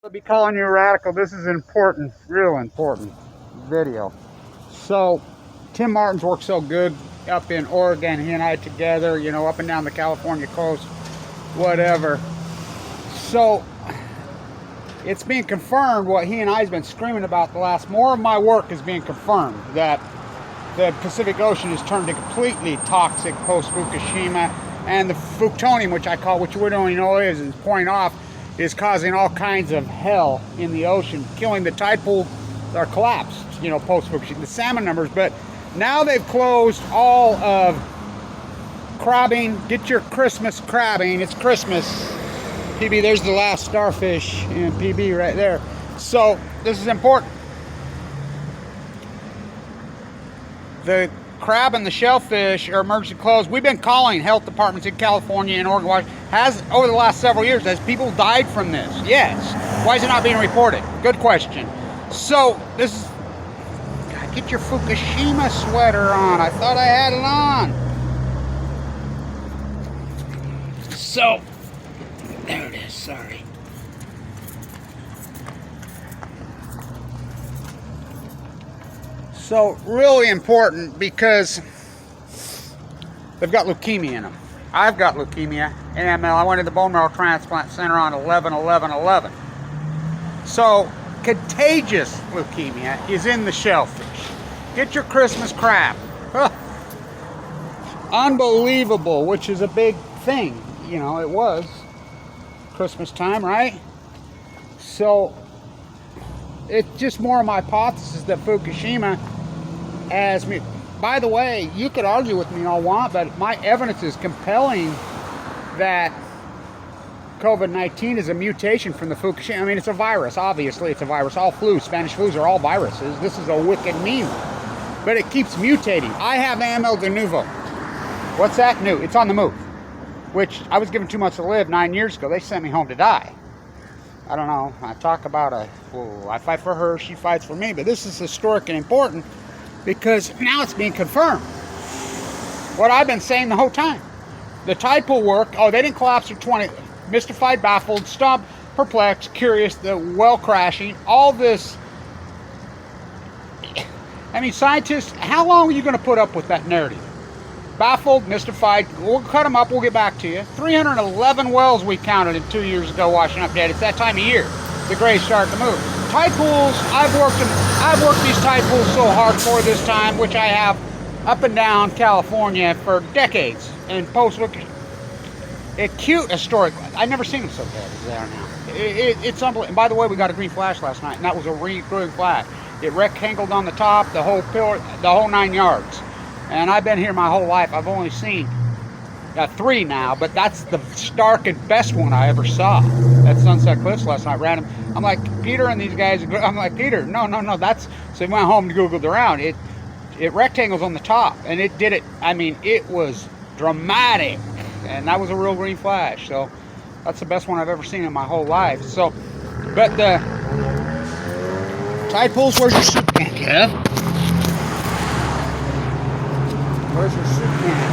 I'll be calling you a radical. This is important, real important video. So, Tim Martin's worked so good up in Oregon. He and I together, up and down the California coast, whatever. So, it's being confirmed what he and I has been screaming about the last. More of my work is being confirmed that the Pacific Ocean has turned to completely toxic post Fukushima, and the plutonium, which we don't even know is pouring off, is causing all kinds of hell in the ocean, killing the tide pool are collapsed, post Fukushima, the salmon numbers. But now they've closed all of crabbing. Get your Christmas crabbing. It's Christmas. PB, there's the last starfish in PB right there. So this is important. The crab and the shellfish are emergency closed. We've been calling health departments in California and Oregon. Has over the last several years, has people died from this? Yes. Why is it not being reported? Good question. So this is, get your Fukushima sweater on. I thought I had it on. So there it is. Sorry. So really important because they've got leukemia in them. I've got leukemia, AML. I went to the bone marrow transplant center on 11/11/11. So contagious leukemia is in the shellfish. Get your Christmas crab. Unbelievable, which is a big thing. It was Christmas time, right? So it's just more of my hypothesis that Fukushima has me. By the way, you could argue with me all you want, but my evidence is compelling that COVID-19 is a mutation from the Fukushima. I mean, it's a virus. Obviously, it's a virus. All flus, Spanish flus are all viruses. This is a wicked meme. But it keeps mutating. I have AML de novo. What's that? New. It's on the move. Which I was given 2 months to live 9 years ago. They sent me home to die. I don't know. I talk about I fight for her, she fights for me. But this is historic and important because now it's being confirmed. What I've been saying the whole time. The tide pool work, they didn't collapse for 20. Mystified, baffled, stumped, perplexed, curious, the well crashing, all this. I mean, scientists, how long are you going to put up with that narrative? Baffled, mystified, we'll cut them up, we'll get back to you. 311 wells we counted in 2 years ago washing up dead. It's that time of year. The grays start to move. Tide pools, I've worked these tide pools so hard for this time, which I have up and down California for decades. And acute historic. I've never seen them so bad as they are now. It's unbelievable. And by the way, we got a green flash last night, and that was a green flash. It rectangled on the top, the whole pillar, the whole 9 yards. And I've been here my whole life. I've only seen 3 now, but that's the stark and best one I ever saw at Sunset Cliffs last night. Random. I'm like, Peter and these guys. I'm like, Peter, no. So we went home and Googled around. It rectangles on the top, and it did it. I mean, it was dramatic, and that was a real green flash. So that's the best one I've ever seen in my whole life. So, but the tide pools, where's your soup can, Kev? Where's your soup can?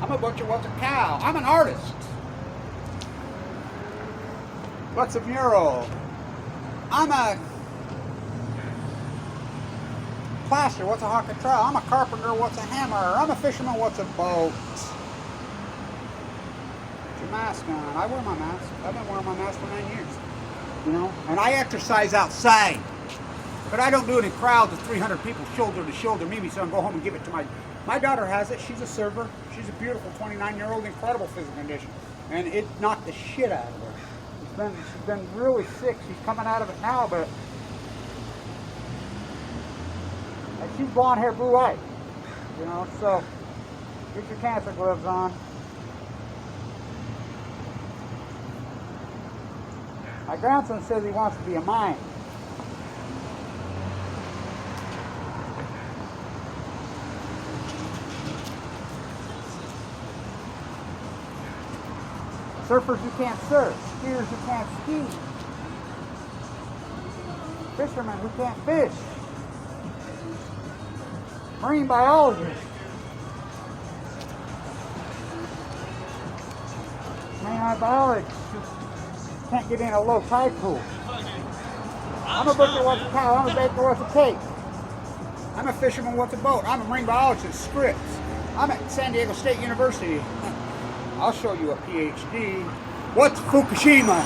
I'm a butcher, what's a cow? I'm an artist. What's a mural? I'm a plaster, what's a hawk and trowel? I'm a carpenter, what's a hammer? I'm a fisherman, what's a boat? Mask on. I wear my mask. I've been wearing my mask for 9 years. And I exercise outside. But I don't do it in crowds of 300 people shoulder to shoulder. Maybe so I can go home and give it to my daughter has it. She's a server. She's a beautiful 29-year-old, incredible physical condition. And it knocked the shit out of her. She's been really sick. She's coming out of it now, but and she's blonde hair, blue eyes. So get your cancer gloves on. My grandson says he wants to be a mime. Surfers who can't surf, skiers who can't ski, fishermen who can't fish. Marine biologist. Marine biologist. Can't get in a low tide pool. I'm a butcher what's a cow. I'm a baker what's a cake. I'm a fisherman what's a boat. I'm a marine biologist. Scripts. I'm at San Diego State University. I'll show you a PhD. What's Fukushima?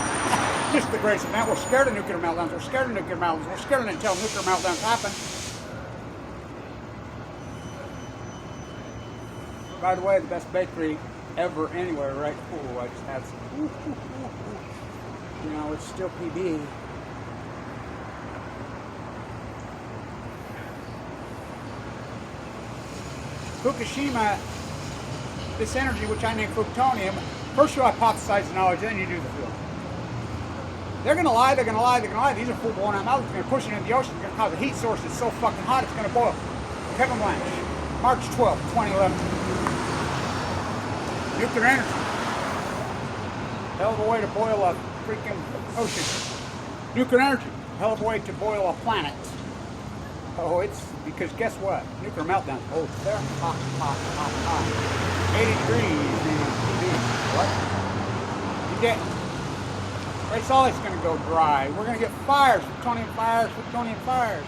Just the greatest event. We're scared of nuclear meltdowns. We're scared of nuclear meltdowns. We're scared until nuclear meltdowns happen. By the way, the best bakery ever anywhere, right? Ooh, I just had some. You know, it's still PB. Fukushima, this energy, which I name plutonium, first you hypothesize the knowledge, then you do the field. They're going to lie, they're going to lie, they're going to lie. These are full blown out mouths. They're going to push it into the ocean. It's going to cause a heat source that's so fucking hot, it's going to boil. Kevin Blanche, March 12th, 2011. Nuclear energy. Hell of a way to boil a freaking ocean. Nuclear energy. Hell of a way to boil a planet. Oh, it's because guess what? Nuclear meltdown. Oh, they're hot, hot, hot, hot. 80 degrees. What? You get. It's always going to go dry. We're going to get fires, plutonium fires, plutonium fires.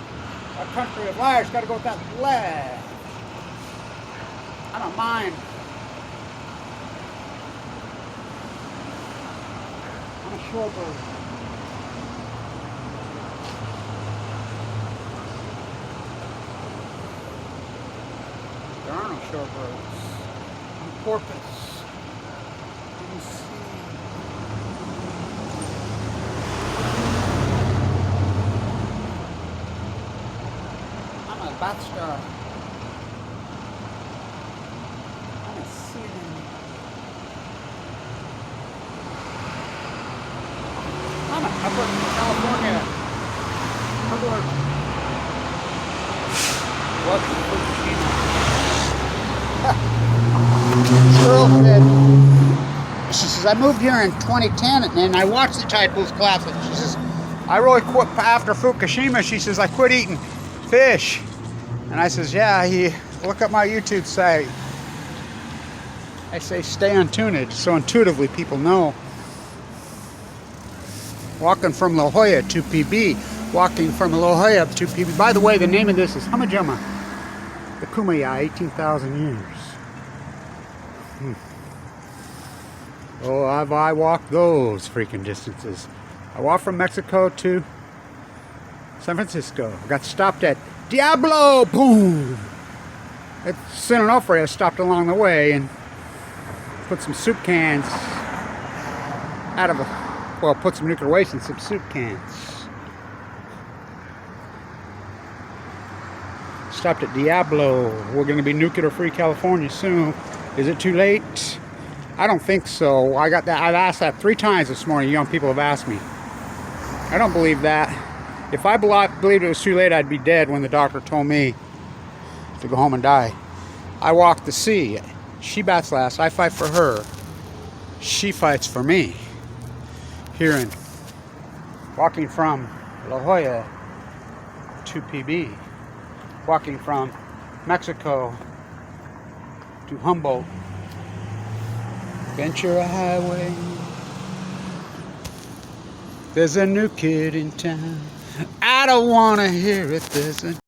A country of liars got to go with that lead. I don't mind. I'm a shorebird. There are no shorebirds. I'm porpoise. Let me see. I'm a bat star. I'm a ceiling. I'm a upper California. What's Fukushima? Girl said, she says, I moved here in 2010 and then I watched the tide pools collapse. And she says, I really quit after Fukushima. She says, I quit eating fish. And I says, yeah, look up my YouTube site. I say stay on tunage, so intuitively people know. Walking from La Jolla to PB. Walking from La Jolla to PB. By the way, the name of this is Hamajama. The Kumaya, 18,000 years. Oh, I walked those freaking distances. I walked from Mexico to San Francisco. I got stopped at Diablo, boom! At San Onofre, I stopped along the way and put some soup cans out of put some nuclear waste in some soup cans. Stopped at Diablo. We're going to be nuclear-free California soon. Is it too late? I don't think so. I've asked that 3 times this morning. Young people have asked me. I don't believe that. If I believed it was too late, I'd be dead when the doctor told me to go home and die. I walk the sea. She bats last. I fight for her. She fights for me. Here walking from La Jolla to PB. Walking from Mexico to Humboldt. Ventura Highway. There's a new kid in town. I don't want to hear it. There's a